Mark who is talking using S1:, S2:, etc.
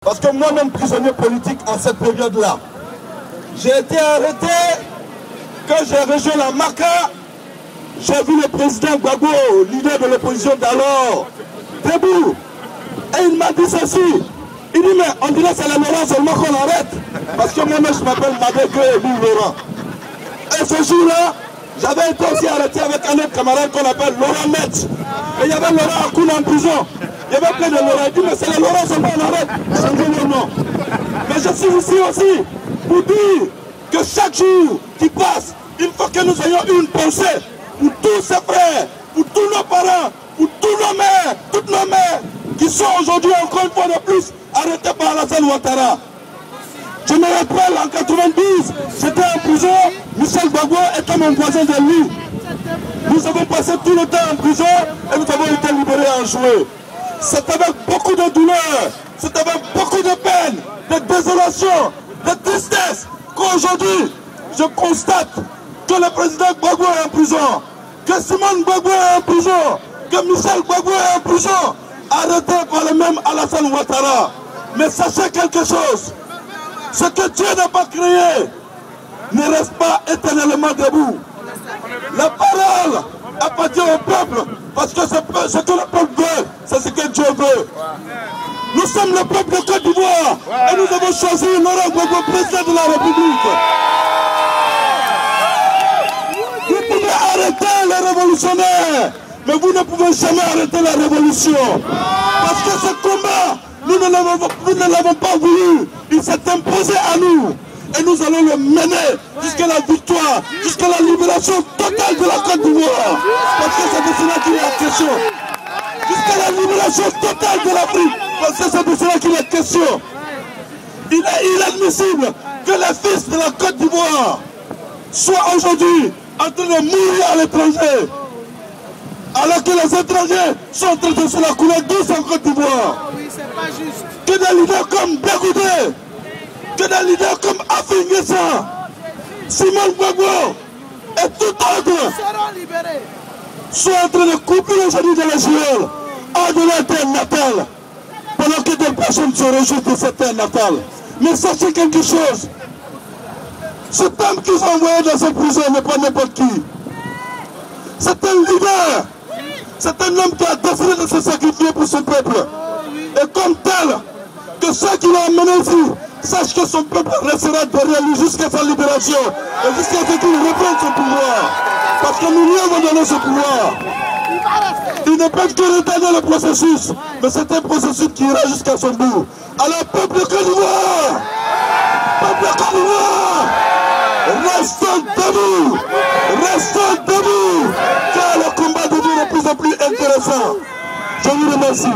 S1: Parce que moi-même prisonnier politique à cette période-là, j'ai été arrêté quand j'ai rejoint la MACA. J'ai vu le président Gbagbo, leader de l'opposition d'alors, debout. Et il m'a dit ceci. Il dit, mais on dirait que c'est le Laurent seulement qu'on arrête. Parce que moi-même, je m'appelle Madeke et lui, Laurent. Et ce jour-là, j'avais été aussi arrêté avec un autre camarade qu'on appelle Laurent Metz. Et il y avait Laurent Akoun en prison. Il y avait plein de Laurent. Il dit, mais c'est le Laurent seulement qu'on arrête. Changez le nom. Mais je suis ici aussi pour dire que chaque jour qui passe, il faut que nous ayons une pensée pour tous ces frères, pour tous nos parents, pour tous nos mères, toutes nos mères, qui sont aujourd'hui encore une fois de plus arrêtés par Alassane Ouattara. Je me rappelle en 92, j'étais en prison, Michel Gbagbo était mon voisin de lui. Nous avons passé tout le temps en prison et nous avons été libérés en juillet. C'est avec beaucoup de douleur, c'est avec beaucoup de peine, de désolation, de tristesse qu'aujourd'hui je constate que le président Gbagbo est en prison, que Simone Gbagbo est en prison, que Michel Gbagbo est en prison, arrêté par le même Alassane Ouattara. Mais sachez quelque chose, ce que Dieu n'a pas créé ne reste pas éternellement debout. La parole appartient au peuple, parce que ce que le peuple veut, c'est ce que Dieu veut. Nous sommes le peuple de Côte d'Ivoire et nous avons choisi Laurent Gbagbo, président de la République. Vous pouvez arrêter les révolutionnaires, mais vous ne pouvez jamais arrêter la révolution. Parce que ce combat, nous ne l'avons pas voulu. Il s'est imposé à nous. Et nous allons le mener jusqu'à la victoire, jusqu'à la libération totale de la Côte d'Ivoire. Parce que c'est de cela qu'il est question. Jusqu'à la libération totale de l'Afrique. Parce que c'est de cela qu'il est question. Il est inadmissible que les fils de la Côte d'Ivoire soient aujourd'hui en train de mourir à l'étranger. Alors que les étrangers sont en train de se la couler douce en Côte d'Ivoire. Que des leaders comme Bégoudé, que des leaders comme Afin Guessa, Simone Gbagbo et tout autre sont en train de couper aujourd'hui de la géole au-delà de terre natale, pendant que des personnes se réjouissent de cette terre natale. Mais sachez quelque chose, cet homme qu'ils ont envoyé dans cette prison n'est pas n'importe qui. C'est un leader, c'est un homme qui a décidé de se sacrifier pour son peuple. Et comme tel, que ceux qui l'ont amené ici sachent que son peuple restera derrière lui jusqu'à sa libération et jusqu'à ce qu'il reprenne son pouvoir. Parce que nous lui avons donné ce pouvoir. Ils ne peuvent que retarder le processus, mais c'est un processus qui ira jusqu'à son bout. Alors, peuple de Côte d'Ivoire, restons debout, car le combat devient de plus en plus intéressant. Je vous remercie.